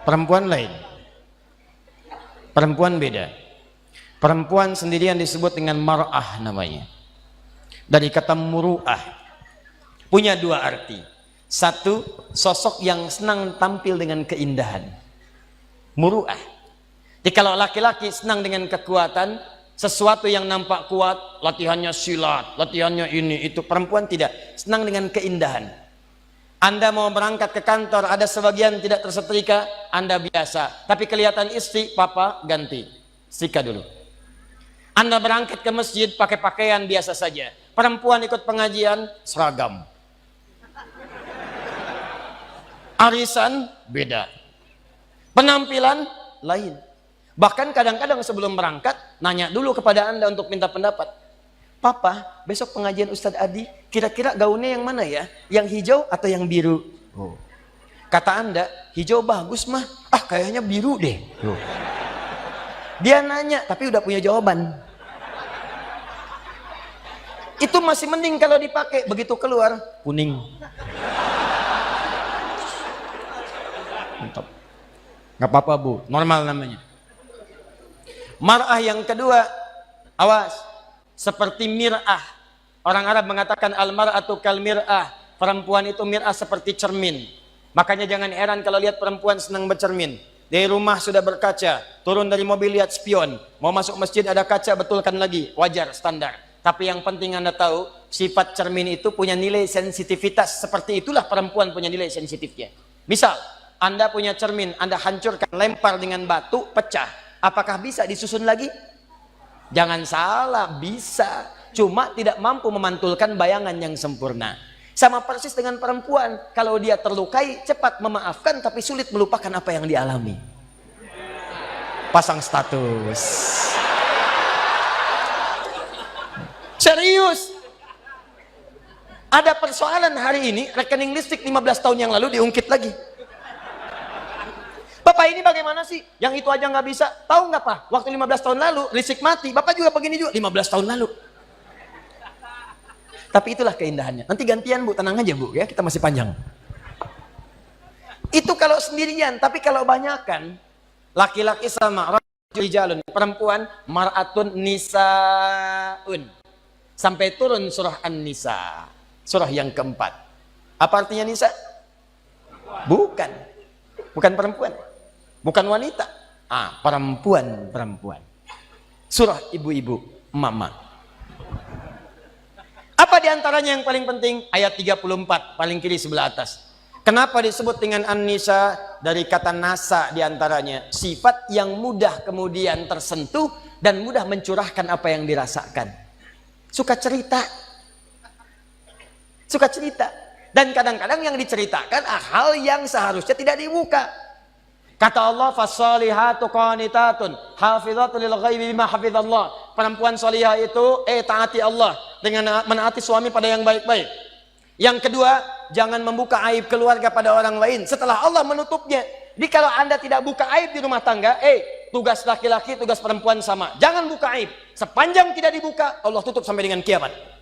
Perempuan lain. Perempuan beda. Perempuan sendirian disebut dengan mar'ah namanya. Dari kata muru'ah. Punya dua arti. Satu, sosok yang senang tampil dengan keindahan. Muru'ah. Jadi kalau laki-laki senang dengan kekuatan, sesuatu yang nampak kuat, latihannya silat, latihannya ini, itu. Perempuan tidak. Senang dengan keindahan. Anda mau berangkat ke kantor, ada sebagian tidak tersetrika, Anda biasa. Tapi kelihatan istri, papa ganti. Setrika dulu. Anda berangkat ke masjid, pakai pakaian biasa saja. Perempuan ikut pengajian, seragam. Arisan, beda. Penampilan, lain. Bahkan kadang-kadang sebelum berangkat, nanya dulu kepada Anda untuk minta pendapat. Papa, besok pengajian Ustadz Adi, kira-kira gaunnya yang mana ya? Yang hijau atau yang biru? Oh. Kata Anda, hijau bagus mah. Ah, kayaknya biru deh. Oh. Dia nanya, tapi udah punya jawaban. Itu masih mending kalau dipakai. Begitu keluar, kuning. Mantap. Gak apa-apa bu, normal namanya. Mar'ah yang kedua, awas. Seperti mir'ah. Orang Arab mengatakan al-mar'atu kal mir'ah. Perempuan itu mir'ah seperti cermin. Makanya jangan heran kalau lihat perempuan senang bercermin. Dari rumah sudah berkaca, turun dari mobil lihat spion. Mau masuk masjid ada kaca, betulkan lagi. Wajar, standar. Tapi yang penting Anda tahu, sifat cermin itu punya nilai sensitivitas. Seperti itulah perempuan punya nilai sensitifnya. Misal, Anda punya cermin, Anda hancurkan, lempar dengan batu, pecah. Apakah bisa disusun lagi? Jangan salah, bisa. Cuma tidak mampu memantulkan bayangan yang sempurna. Sama persis dengan perempuan. Kalau dia terlukai, cepat memaafkan, tapi sulit melupakan apa yang dialami. Pasang status. Serius. Ada persoalan hari ini, rekening listrik 15 tahun yang lalu diungkit lagi. Bapak ini bagaimana sih? Yang itu aja nggak bisa. Tahu nggak Pak? Waktu 15 tahun lalu listrik mati. Bapak juga begini juga 15 tahun lalu. Tapi itulah keindahannya. Nanti gantian bu, tenang aja bu ya. Kita masih panjang. Itu kalau sendirian. Tapi kalau banyakan, laki-laki sama rijalun, perempuan mar'atun nisaun. Sampai turun surah An-Nisa. Surah yang keempat. Apa artinya nisa? Bukan. Bukan perempuan. Bukan wanita. Perempuan. Surah ibu-ibu, mama. Apa diantaranya yang paling penting? Ayat 34, paling kiri sebelah atas. Kenapa disebut dengan An-Nisa? Dari kata nasa diantaranya. Sifat yang mudah kemudian tersentuh dan mudah mencurahkan apa yang dirasakan. Suka cerita. Dan kadang-kadang yang diceritakan hal yang seharusnya tidak dibuka. Kata Allah, fasalihatu qanitatun hafizatun lil ghaibi bima hafizallah. Perempuan salihah itu taati Allah dengan menaati suami pada yang baik-baik. Yang kedua, jangan membuka aib keluarga pada orang lain setelah Allah menutupnya. Jadi kalau Anda tidak buka aib di rumah tangga, tugas laki-laki, tugas perempuan sama. Jangan buka aib. Sepanjang tidak dibuka, Allah tutup sampai dengan kiamat.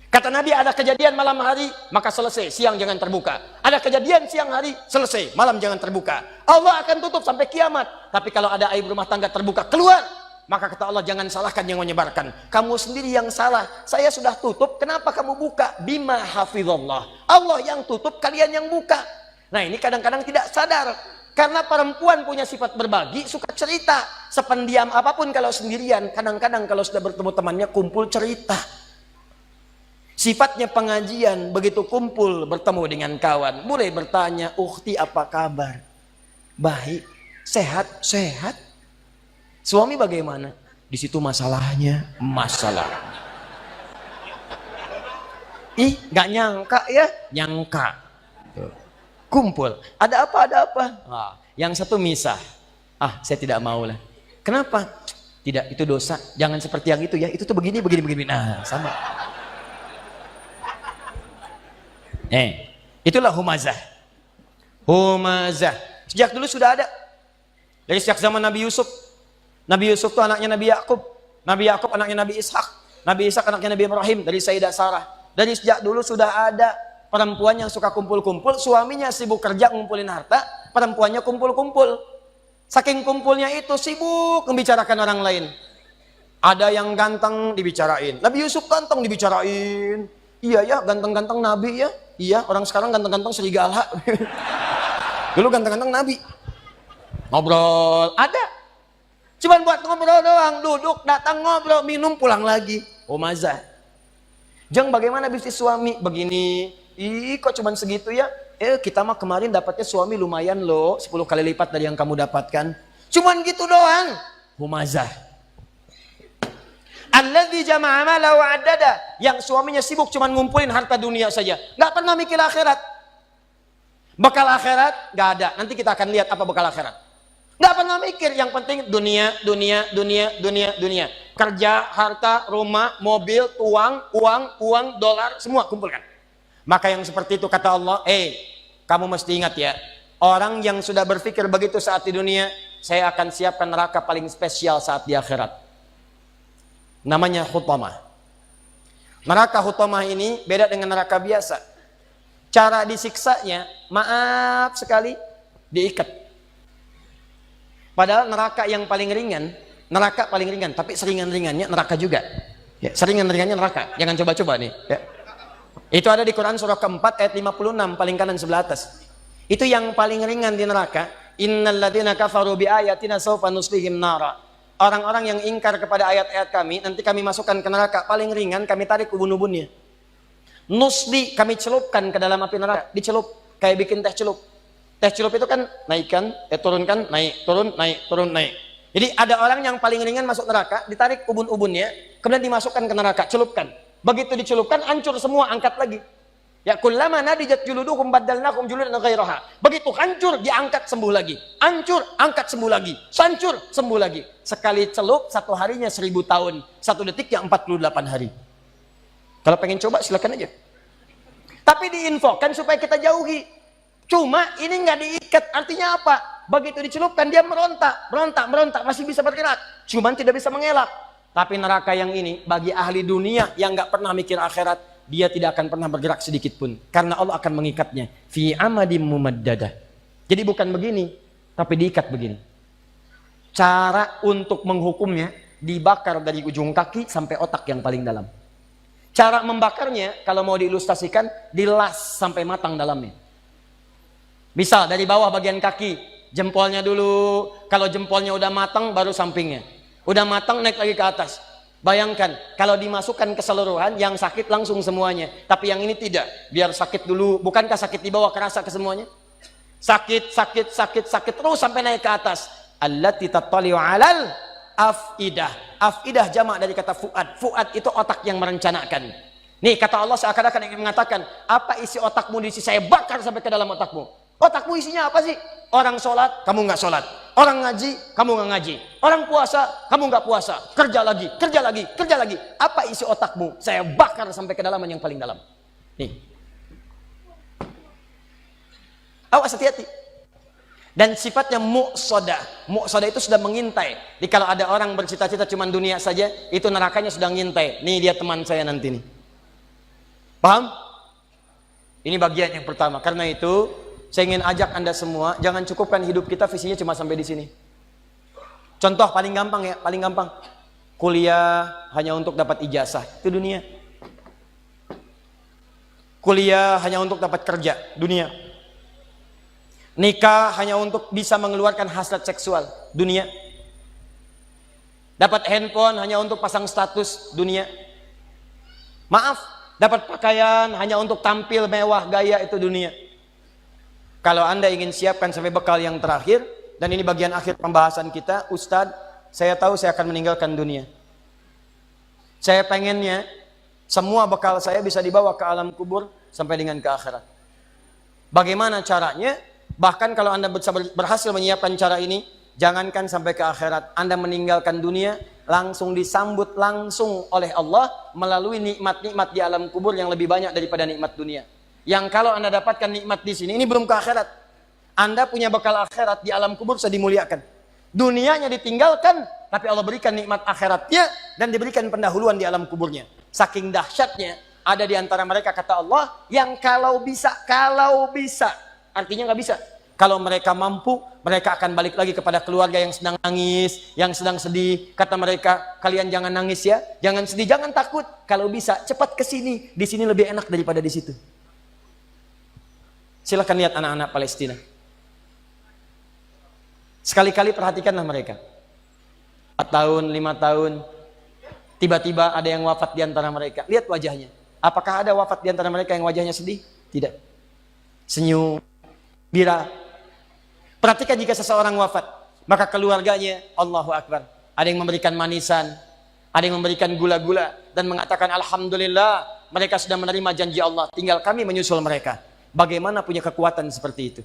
Kata Nabi, ada kejadian malam hari, maka selesai, siang jangan terbuka. Ada kejadian siang hari, selesai, malam jangan terbuka. Allah akan tutup sampai kiamat. Tapi kalau ada aib rumah tangga terbuka, keluar. Maka kata Allah, jangan salahkan yang menyebarkan. Kamu sendiri yang salah. Saya sudah tutup, kenapa kamu buka? Bima hafizallah. Allah yang tutup, kalian yang buka. Nah ini kadang-kadang tidak sadar. Karena perempuan punya sifat berbagi, suka cerita. Sependiam apapun kalau sendirian, kadang-kadang kalau sudah bertemu temannya, kumpul cerita. Sifatnya pengajian, begitu kumpul bertemu dengan kawan, mulai bertanya, "Ukhti apa kabar?" "Baik." "Sehat?" "Sehat." "Suami bagaimana?" "Di situ masalahnya." "Masalah." Ih, nggak nyangka ya? Nyangka. Kumpul, "Ada apa? Ada apa?" Yang satu misah. Saya tidak mau lah." "Kenapa?" "Tidak, itu dosa. Jangan seperti yang itu ya. Itu tuh begini. Nah, sama. Itulah humazah. Sejak dulu sudah ada. Dari sejak zaman Nabi Yusuf. Nabi Yusuf itu anaknya Nabi Yakub. Nabi Yakub anaknya Nabi Ishak. Nabi Ishak anaknya Nabi Ibrahim. Dari Sayyidah Sarah. Dari sejak dulu sudah ada. perempuan yang suka kumpul-kumpul, suaminya sibuk kerja ngumpulin harta, perempuannya kumpul-kumpul. Saking kumpulnya itu sibuk membicarakan orang lain. Ada yang ganteng dibicarain, Nabi Yusuf ganteng dibicarain. Iya ya, ganteng-ganteng Nabi ya. Iya, orang sekarang ganteng-ganteng serigala. Dulu ganteng-ganteng Nabi. Ngobrol, ada. Cuman buat ngobrol doang, duduk, datang ngobrol, minum, pulang lagi. Humazah. Jeng, bagaimana bisnis suami? Begini. Ih, kok cuman segitu ya? Kita mah kemarin dapatnya suami lumayan loh, 10 kali lipat dari yang kamu dapatkan. Cuman gitu doang. Humazah. Alladzi jama'a malahu wa'addada, yang suaminya sibuk cuman ngumpulin harta dunia saja, nggak pernah mikir akhirat. Bekal akhirat nggak ada. Nanti kita akan lihat apa bekal akhirat. Nggak pernah mikir, yang penting dunia, dunia, dunia, dunia, dunia. Kerja, harta, rumah, mobil, uang, dolar, semua kumpulkan. Maka yang seperti itu kata Allah, kamu mesti ingat ya, orang yang sudah berpikir begitu saat di dunia, saya akan siapkan neraka paling spesial saat di akhirat. Namanya Hutamah. Neraka Hutamah ini beda dengan neraka biasa. Cara disiksanya, maaf sekali, diikat. Padahal neraka yang paling ringan, neraka paling ringan, tapi seringan-ringannya neraka juga. Ya, seringan-ringannya neraka. Jangan coba-coba nih. Ya. Itu ada di Quran surah keempat ayat 56 paling kanan sebelah atas. Itu yang paling ringan di neraka. Innal ladzina kafaru bi ayatina sawfa nuslihim nara. Orang-orang yang ingkar kepada ayat-ayat kami, nanti kami masukkan ke neraka. Paling ringan kami tarik ubun-ubunnya. Nusli kami celupkan ke dalam api neraka. Dicelup, kayak bikin teh celup. Teh celup itu kan naikkan, turunkan, naik, turun, naik, turun, naik. Jadi ada orang yang paling ringan masuk neraka, ditarik ubun-ubunnya, kemudian dimasukkan ke neraka, celupkan. Begitu dicelupkan, hancur semua, angkat lagi. Ya kullama nadijat juluduhum baddalnakum juludan ghairaha. Begitu hancur, diangkat sembuh lagi. Hancur, angkat sembuh lagi. Hancur, sembuh lagi. Sekali celup, satu harinya 1000 tahun. Satu detiknya 48 hari. Kalau pengen coba silakan aja. Tapi diinfokan supaya kita jauhi. Cuma ini nggak diikat, artinya apa? Begitu dicelupkan dia merontak, masih bisa bergerak. Cuman tidak bisa mengelak. Tapi neraka yang ini bagi ahli dunia yang nggak pernah mikir akhirat, dia tidak akan pernah bergerak sedikit pun, karena Allah akan mengikatnya fi amadim mumaddadah. Jadi bukan begini, tapi diikat begini. Cara untuk menghukumnya, dibakar dari ujung kaki sampai otak yang paling dalam. Cara membakarnya, kalau mau diilustrasikan, dilas sampai matang dalamnya. Misal dari bawah bagian kaki, jempolnya dulu. Kalau jempolnya udah matang, baru sampingnya. Udah matang, naik lagi ke atas. Bayangkan, kalau dimasukkan keseluruhan, yang sakit langsung semuanya. Tapi yang ini tidak, biar sakit dulu. Bukankah sakit di bawah kerasa ke semuanya? Sakit terus sampai naik ke atas. Allati tattali'u 'alal afidah. Afidah jamak dari kata fuad. Fuad itu otak yang merencanakan. Nih kata Allah seakan-akan ingin mengatakan, apa isi otakmu diisi saya bakar sampai ke dalam otakmu. Otakmu isinya apa sih? Orang sholat, kamu nggak sholat. Orang ngaji, kamu nggak ngaji. Orang puasa, kamu nggak puasa. Kerja lagi. Apa isi otakmu? Saya bakar sampai kedalaman yang paling dalam. Nih. Awas hati-hati. Dan sifatnya muqsadah. Muqsadah itu sudah mengintai. Jadi kalau ada orang bercita-cita cuma dunia saja, itu nerakanya sudah mengintai. Nih dia teman saya nanti nih. Paham? Ini bagian yang pertama. Karena itu saya ingin ajak Anda semua, jangan cukupkan hidup kita visinya cuma sampai di sini. Contoh paling gampang ya, paling gampang. Kuliah hanya untuk dapat ijazah, itu dunia. Kuliah hanya untuk dapat kerja, dunia. Nikah hanya untuk bisa mengeluarkan hasrat seksual, dunia. Dapat handphone hanya untuk pasang status, dunia. Maaf, dapat pakaian hanya untuk tampil mewah gaya, itu dunia. Kalau Anda ingin siapkan sampai bekal yang terakhir, dan ini bagian akhir pembahasan kita, Ustadz, saya tahu saya akan meninggalkan dunia. Saya pengennya semua bekal saya bisa dibawa ke alam kubur sampai dengan ke akhirat. Bagaimana caranya? Bahkan kalau Anda berhasil menyiapkan cara ini, jangankan sampai ke akhirat, Anda meninggalkan dunia, langsung disambut langsung oleh Allah melalui nikmat-nikmat di alam kubur yang lebih banyak daripada nikmat dunia. Yang kalau Anda dapatkan nikmat di sini, ini belum ke akhirat. Anda punya bekal akhirat di alam kubur sudah dimuliakan. Dunianya ditinggalkan, tapi Allah berikan nikmat akhiratnya dan diberikan pendahuluan di alam kuburnya. Saking dahsyatnya, Ada di antara mereka, kata Allah, yang kalau bisa, artinya nggak bisa. Kalau mereka mampu, mereka akan balik lagi kepada keluarga yang sedang nangis, yang sedang sedih. Kata mereka, kalian jangan nangis ya, jangan sedih, jangan takut. Kalau bisa, cepat ke sini. Di sini lebih enak daripada di situ. Silahkan lihat anak-anak Palestina. Sekali-kali perhatikanlah mereka. 4 tahun, 5 tahun, tiba-tiba ada yang wafat di antara mereka. Lihat wajahnya. Apakah ada wafat di antara mereka yang wajahnya sedih? Tidak. Senyum, bira. Perhatikan jika seseorang wafat, maka keluarganya, Allahu Akbar, ada yang memberikan manisan, ada yang memberikan gula-gula, dan mengatakan Alhamdulillah, mereka sudah menerima janji Allah, tinggal kami menyusul mereka. Bagaimana punya kekuatan seperti itu?